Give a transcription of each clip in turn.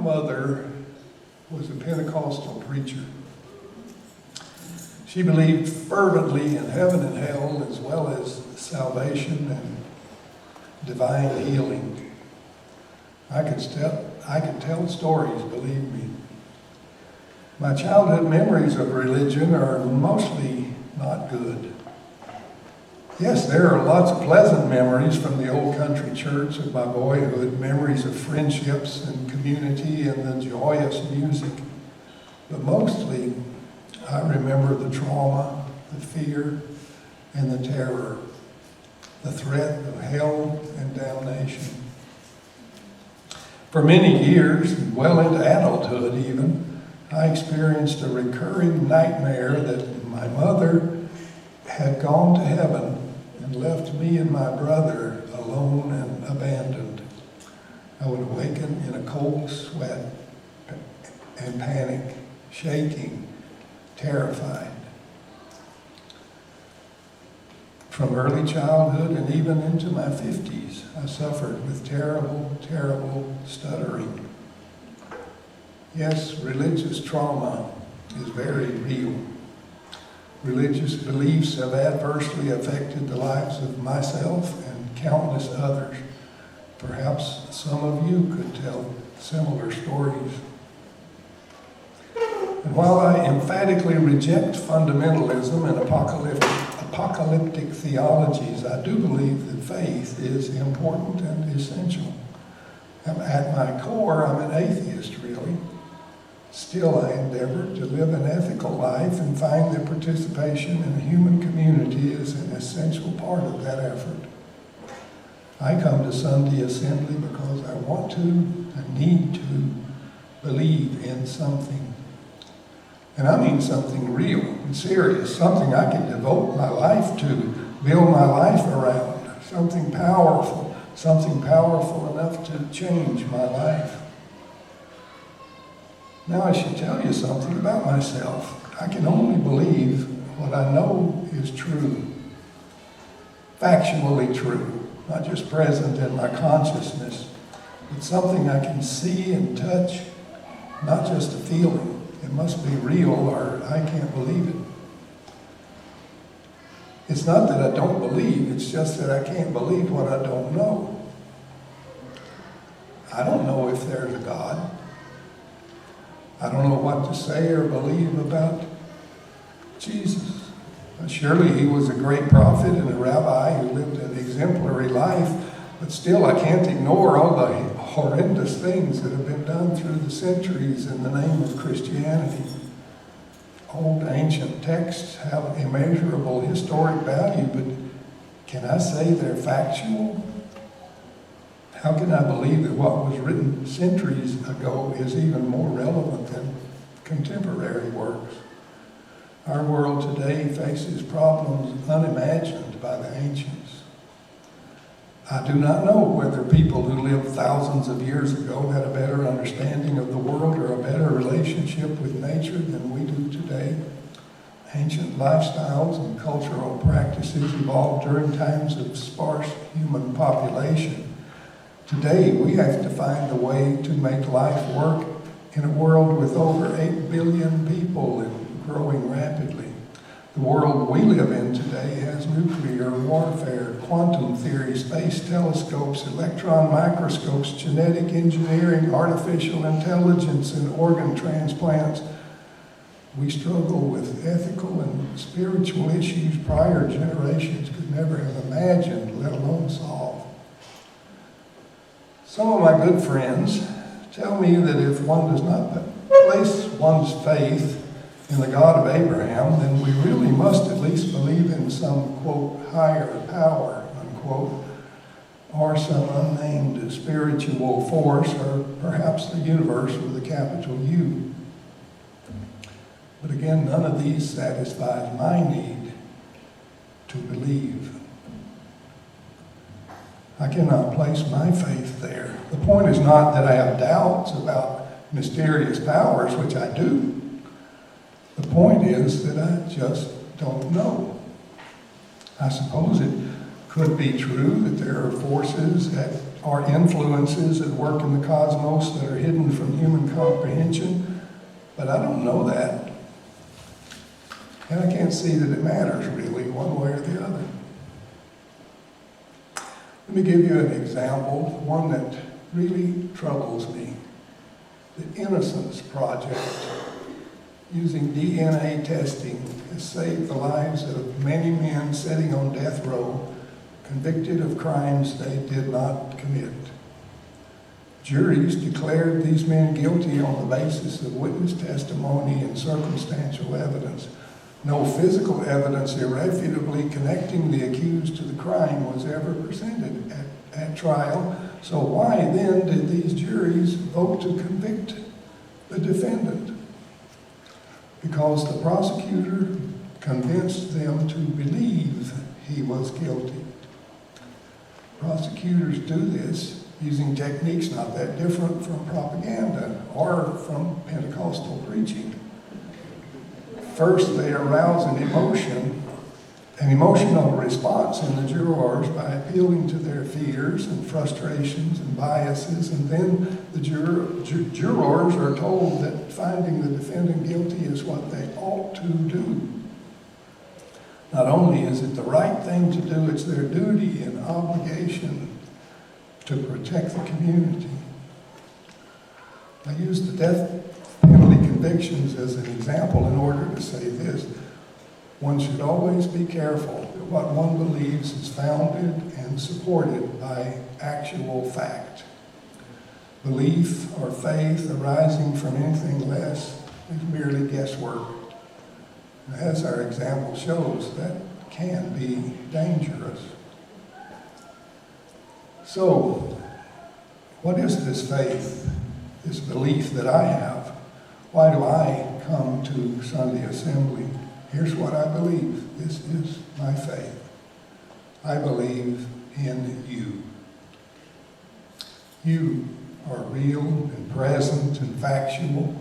mother was a Pentecostal preacher. She believed fervently in heaven and hell, as well as salvation and divine healing. I could tell stories, believe me. My childhood memories of religion are mostly not good. Yes, there are lots of pleasant memories from the old country church of my boyhood, memories of friendships and community and the joyous music. But mostly, I remember the trauma, the fear, and the terror, the threat of hell and damnation. For many years, well into adulthood even, I experienced a recurring nightmare that my mother had gone to heaven and left me and my brother alone and abandoned. I would awaken in a cold sweat and panic, shaking, terrified. From early childhood and even into my 50s, I suffered with terrible, terrible stuttering. Yes, religious trauma is very real. Religious beliefs have adversely affected the lives of myself and countless others. Perhaps some of you could tell similar stories. And while I emphatically reject fundamentalism and apocalyptic theologies, I do believe that faith is important and essential. At my core, I'm an atheist, really. Still, I endeavor to live an ethical life and find that participation in a human community is an essential part of that effort. I come to Sunday Assembly because I want to, I need to believe in something. And I mean something real and serious, something I can devote my life to, build my life around, something powerful enough to change my life. Now I should tell you something about myself. I can only believe what I know is true, factually true, not just present in my consciousness, but something I can see and touch, not just a feeling. It must be real or I can't believe it. It's not that I don't believe, it's just that I can't believe what I don't know. I don't know if there's a God. I don't know what to say or believe about Jesus. Surely he was a great prophet and a rabbi who lived an exemplary life, but still I can't ignore all the horrendous things that have been done through the centuries in the name of Christianity. Old ancient texts have immeasurable historic value, but can I say they're factual? How can I believe that what was written centuries ago is even more relevant than contemporary works? Our world today faces problems unimagined by the ancients. I do not know whether people who lived thousands of years ago had a better understanding of the world or a better relationship with nature than we do today. Ancient lifestyles and cultural practices evolved during times of sparse human population. Today, we have to find a way to make life work in a world with over 8 billion people and growing rapidly. The world we live in today has nuclear warfare, quantum theory, space telescopes, electron microscopes, genetic engineering, artificial intelligence, and organ transplants. We struggle with ethical and spiritual issues prior generations could never have imagined, let alone solved. Some of my good friends tell me that if one does not place one's faith in the God of Abraham, then we really must at least believe in some, quote, higher power, unquote, or some unnamed spiritual force, or perhaps the universe with a capital U. But again, none of these satisfies my need to believe. I cannot place my faith there. The point is not that I have doubts about mysterious powers, which I do. The point is that I just don't know. I suppose it Could be true that there are forces that are influences that work in the cosmos that are hidden from human comprehension, but I don't know that. And I can't see that it matters really one way or the other. Let me give you an example, one that really troubles me. The Innocence Project, using DNA testing, has saved the lives of many men sitting on death row, convicted of crimes they did not commit. Juries declared these men guilty on the basis of witness testimony and circumstantial evidence. No physical evidence irrefutably connecting the accused to the crime was ever presented at trial. So why then did these juries vote to convict the defendant? Because the prosecutor convinced them to believe he was guilty. Prosecutors do this using techniques not that different from propaganda or from Pentecostal preaching. First, they arouse an emotional response in the jurors by appealing to their fears and frustrations and biases, and then the jurors are told that finding the defendant guilty is what they ought to do. Not only is it the right thing to do, it's their duty and obligation to protect the community. I use the death penalty convictions as an example in order to say this. One should always be careful that what one believes is founded and supported by actual fact. Belief or faith arising from anything less is merely guesswork. As our example shows, that can be dangerous. So, what is this faith, this belief that I have? Why do I come to Sunday Assembly? Here's what I believe. This is my faith. I believe in you. You are real and present and factual.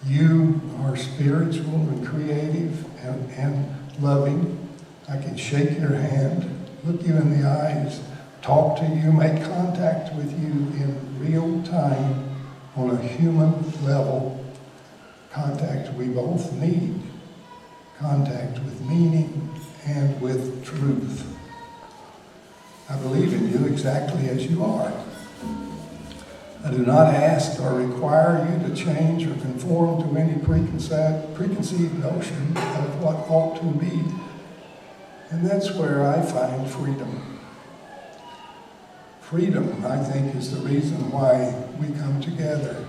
You are spiritual and creative and loving. I can shake your hand, look you in the eyes, talk to you, make contact with you in real time on a human level. Contact we both need. Contact with meaning and with truth. I believe in you exactly as you are. I do not ask or require you to change or conform to any preconceived notion of what ought to be. And that's where I find freedom. Freedom, I think, is the reason why we come together.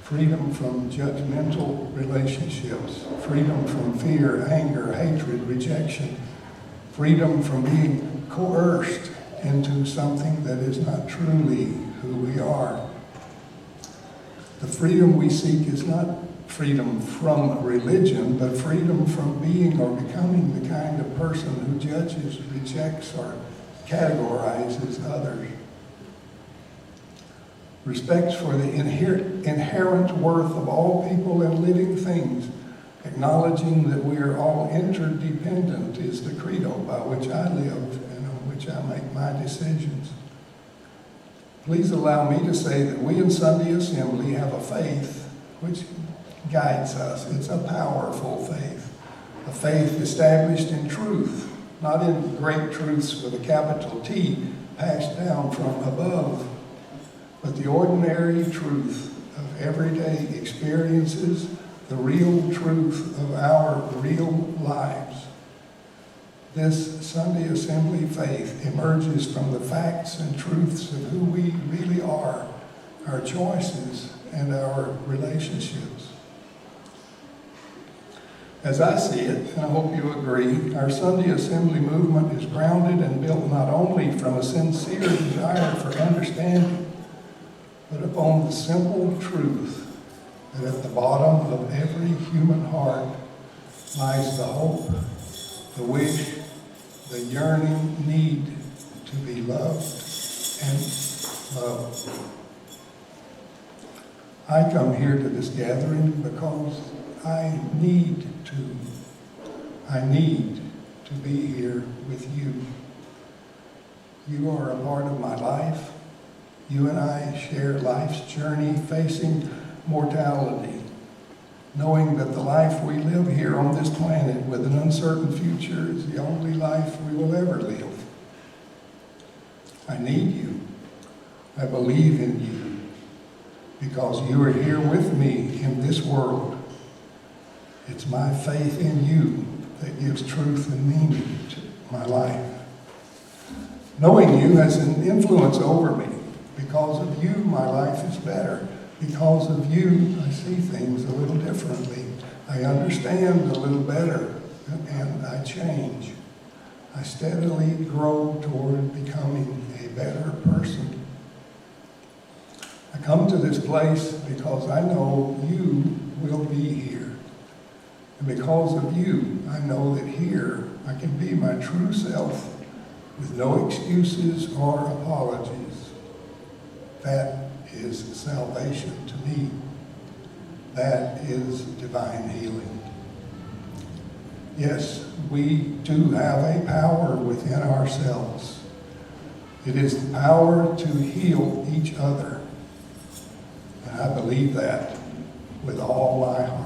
Freedom from judgmental relationships. Freedom from fear, anger, hatred, rejection. Freedom from being coerced into something that is not truly who we are. The freedom we seek is not freedom from religion, but freedom from being or becoming the kind of person who judges, rejects, or categorizes others. Respect for the inherent worth of all people and living things, acknowledging that we are all interdependent, is the credo by which I live and on which I make my decisions. Please allow me to say that we in Sunday Assembly have a faith which guides us. It's a powerful faith, a faith established in truth, not in great truths with a capital T passed down from above, but the ordinary truth of everyday experiences, the real truth of our real lives. This Sunday Assembly faith emerges from the facts and truths of who we really are, our choices, and our relationships. As I see it, and I hope you agree, our Sunday Assembly movement is grounded and built not only from a sincere desire for understanding, but upon the simple truth that at the bottom of every human heart lies the hope, the wish, the yearning need to be loved and loved. I come here to this gathering because I need to be here with you. You are a part of my life. You and I share life's journey facing mortality, knowing that the life we live here on this planet with an uncertain future is the only life we will ever live. I need you. I believe in you because you are here with me in this world. It's my faith in you that gives truth and meaning to my life. Knowing you has an influence over me. Because of you, my life is better. Because of you, I see things a little differently. I understand a little better, and I change. I steadily grow toward becoming a better person. I come to this place because I know you will be here. And because of you, I know that here I can be my true self with no excuses or apologies. That is salvation to me. That is divine healing. Yes, we do have a power within ourselves. It is the power to heal each other. And I believe that with all my heart.